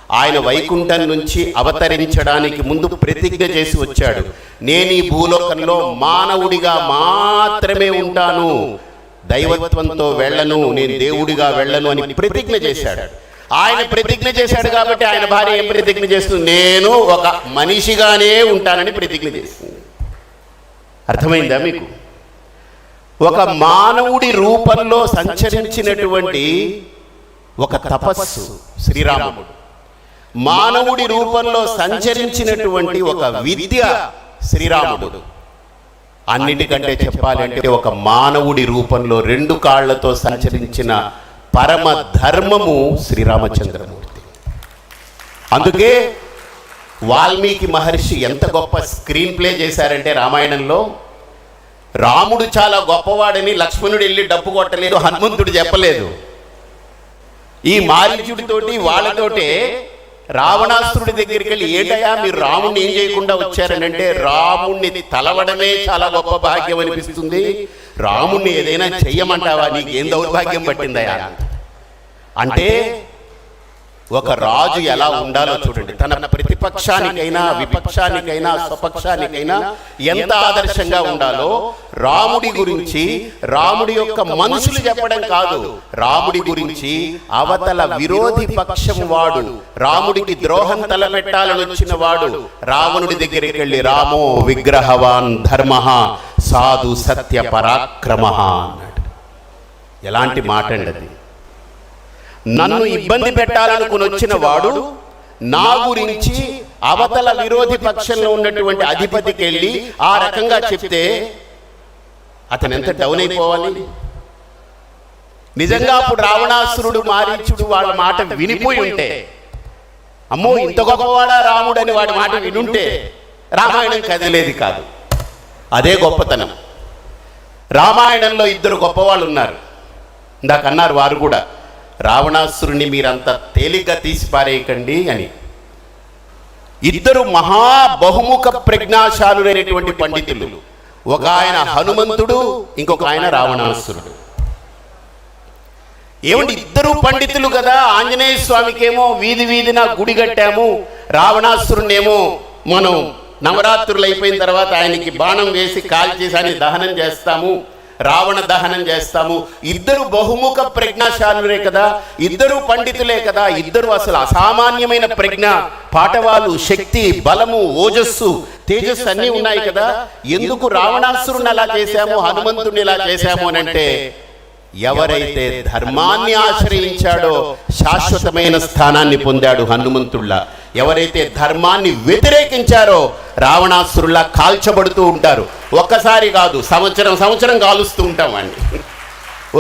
ఆయన వైకుంఠం నుంచి అవతరించడానికి ముందు ప్రతిజ్ఞ చేసి వచ్చాడు. నేను ఈ భూలోకంలో మానవుడిగా మాత్రమే ఉంటాను, దైవత్వంతో వెళ్ళను, నేను దేవుడిగా వెళ్ళను అని ప్రతిజ్ఞ చేశాడు. ఆయన ప్రతిజ్ఞ చేశాడు కాబట్టి ఆయన భార్య ఏం ప్రతిజ్ఞ చేస్తుంది? నేను ఒక మనిషిగానే ఉంటానని ప్రతిజ్ఞ చేస్తుంది. అర్థమైందా మీకు? ఒక మానవుడి రూపంలో సంచరించినటువంటి ఒక తపస్సు శ్రీరాముడు, మానవుడి రూపంలో సంచరించినటువంటి ఒక విద్య శ్రీరాముడు. అన్నిటికంటే చెప్పాలంటే ఒక మానవుడి రూపంలో 2 కాళ్లతో సంచరించిన పరమ ధర్మము శ్రీరామచంద్రమూర్తి. అందుకే వాల్మీకి మహర్షి ఎంత గొప్ప స్క్రీన్ ప్లే చేశారంటే రామాయణంలో, రాముడు చాలా గొప్పవాడని లక్ష్మణుడు వెళ్ళి డప్పు కొట్టలేదు, హనుమంతుడు చెప్పలేదు. ఈ మారీచుడితోటి వాళ్ళతోటే రావణాసురుడి దగ్గరికి వెళ్ళి, ఏంటయ్యా మీరు రాముడిని ఏం చేయకుండా వచ్చారనంటే, రాముణ్ణి తలవడమే చాలా గొప్ప భాగ్యం అనిపిస్తుంది, రాముణ్ణి ఏదైనా చెయ్యమంటావా, నీకేం దౌర్భాగ్యం పట్టిందయ్యా అంటే, ఒక రాజు ఎలా ఉండాలో చూడండి. తన ప్రతిపక్షానికైనా విపక్షానికైనా స్వపక్షానికైనా ఎంత ఆదర్శంగా ఉండాలో రాముడి గురించి, రాముడి యొక్క మనుషులు చెప్పడం కాదు, రాముడి గురించి అవతల విరోధి పక్షం వాడు, రాముడికి ద్రోహం తలపెట్టాలని వచ్చిన వాడు రావణుడి దగ్గరికి వెళ్ళి, రామో విగ్రహవాన్ ధర్మ సాధు సత్య పరాక్రమ అన్నాడు. ఎలాంటి మాట అండి అది! నన్ను ఇబ్బంది పెట్టాలనుకుని వచ్చిన వాడు నా గురించి అవతల విరోధి పక్షంలో ఉన్నటువంటి అధిపతికి వెళ్ళి ఆ రకంగా చెప్తే అతను ఎంత డౌన్ అయిపోవాలి. నిజంగా అప్పుడు రావణాసురుడు మారీచుడు వాళ్ళ మాట వినిపోయి ఉంటే, అమ్మో ఇంత గొప్పవాడా రాముడు అని వాడి మాట వినుంటే రామాయణం కదిలేది కాదు. అదే గొప్పతనం. రామాయణంలో 2 గొప్పవాళ్ళు ఉన్నారు. ఇందాక అన్నారు వారు కూడా, రావణాసురుణ్ణి మీరంతా తేలిగ్గా తీసి పారేయకండి అని. 2 మహా బహుముఖ ప్రజ్ఞాశాలురైనటువంటి పండితులు, ఒక ఆయన హనుమంతుడు, ఇంకొక ఆయన రావణాసురుడు. ఏమండి 2 పండితులు కదా. ఆంజనేయ స్వామికేమో వీధి వీధిన గుడి కట్టాము, రావణాసురుణ్ణేమో మనం నవరాత్రులు అయిపోయిన తర్వాత ఆయనకి బాణం వేసి కాల్చేసి ఆయన దహనం చేస్తాము, రావణ దహనం చేస్తాము. 2 బహుముఖ ప్రజ్ఞాశాలురే కదా, 2 పండితులే కదా, 2 అసలు అసామాన్యమైన ప్రజ్ఞ, పాటవాలు, శక్తి, బలము, ఓజస్సు, తేజస్సు అన్నీ ఉన్నాయి కదా. ఎందుకు రావణాసురుని అలా చేశాము, హనుమంతుడిని ఇలా చేశాము అని అంటే, ఎవరైతే ధర్మాన్ని ఆశ్రయించాడో శాశ్వతమైన స్థానాన్ని పొందాడు హనుమంతుల్లా. ఎవరైతే ధర్మాన్ని వ్యతిరేకించారో రావణాసురుల్లా కాల్చబడుతూ ఉంటారు. ఒక్కసారి కాదు, సంవత్సరం సంవత్సరం కాలుస్తూ ఉంటాం అండి.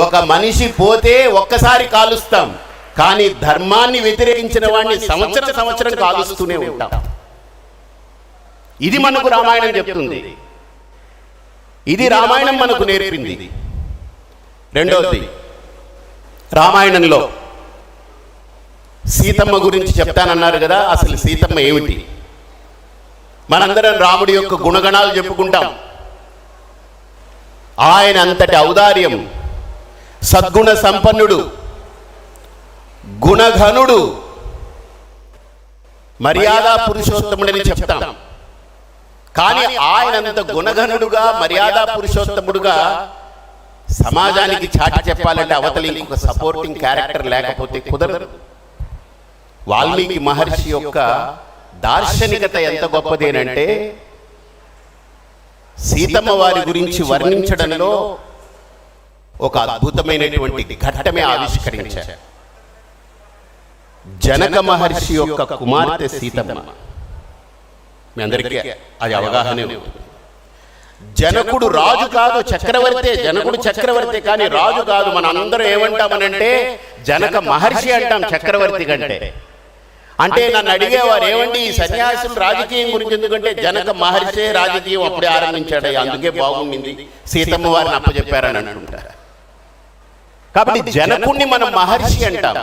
ఒక మనిషి పోతే ఒక్కసారి కాలుస్తాం, కానీ ధర్మాన్ని వ్యతిరేకించిన వాడిని సంవత్సరం సంవత్సరం కాలుస్తూనే ఉంటాం. ఇది మనకు రామాయణం చెప్తుంది, ఇది రామాయణం మనకు నేర్పింది. రెండవది, రామాయణంలో సీతమ్మ గురించి చెప్తానన్నారు కదా. అసలు సీతమ్మ ఏమిటి? మనందరం రాముడి యొక్క గుణగణాలు చెప్పుకుంటాం. ఆయన అంతటి ఔదార్యం, సద్గుణ సంపన్నుడు, గుణఘనుడు, మర్యాదా పురుషోత్తముడని చెప్తాం. కానీ ఆయనంత గుణఘనుడుగా, మర్యాదా పురుషోత్తముడుగా సమాజానికి చాటి చెప్పాలంటే అవతలి ఇంకొక సపోర్టింగ్ క్యారెక్టర్ లేకపోతే కుదరదు. వాల్మీకి మహర్షి యొక్క దార్శనికత ఎంత గొప్పదేనంటే, సీతమ్మ వారి గురించి వర్ణించడంలో ఒక అద్భుతమైనటువంటి ఘట్టమే ఆవిష్కరించారు. జనక మహర్షి యొక్క కుమార్తె సీతమ్మ. మీ అందరికీ అది అవగాహనే ఉంటుంది. జనకుడు రాజు కాదు, చక్రవర్తే. జనకుడు చక్రవర్తి కానీ రాజు కాదు. మన అందరం ఏమంటామనంటే జనక మహర్షి అంటాం చక్రవర్తి కంటే. అంటే నన్ను అడిగేవారు, ఏమండి ఈ సన్యాసులు రాజకీయం గురించి ఎందుకంటే జనక మహర్షే రాజకీయం అప్పుడే ఆరంభించాడు, అందుకే బాగుండింది, సీతమ్మ వారిని అప్పచెప్పారని అంటుంటారు. కాబట్టి జనకుణ్ణి మనం మహర్షి అంటాం.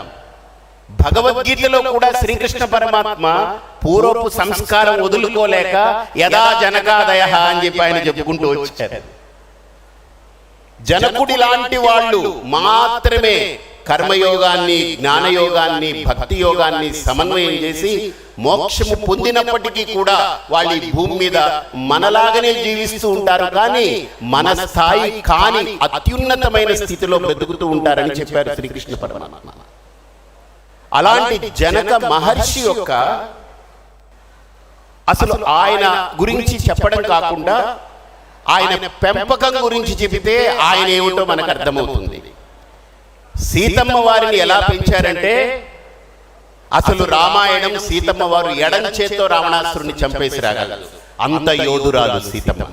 భగవద్గీతలో కూడా శ్రీకృష్ణ పరమాత్మ పూర్వపు సంస్కారం వదులుకోలేక యదా జనకాదయ అని చెప్పి ఆయన చెప్పుకుంటూ వచ్చారు. జనకుడి లాంటి వాళ్ళు మాత్రమే కర్మయోగాన్ని, జ్ఞానయోగాన్ని, భక్తి యోగాన్ని సమన్వయం చేసి మోక్షము పొందినప్పటికీ కూడా వాళ్ళు ఈ భూమి మీద మనలాగనే జీవిస్తూ ఉంటారు, కానీ మన స్థాయి కాని అత్యున్నతమైన స్థితిలో బ్రతుకుతూ ఉంటారని చెప్పారు శ్రీకృష్ణ పరమాత్మ. అలాంటి జనక మహర్షి యొక్క అసలు ఆయన గురించి చెప్పడం కాకుండా ఆయన పెంపకం గురించి చెబితే ఆయన ఏమిటో మనకు అర్థమవుతుంది. సీతమ్మ వారిని ఎలా పెంచారంటే, అసలు రామాయణం సీతమ్మ వారు ఎడం చేత్తో రావణాసురుని చంపేసి రాగలరు, అంత యోధురాలు సీతమ్మ.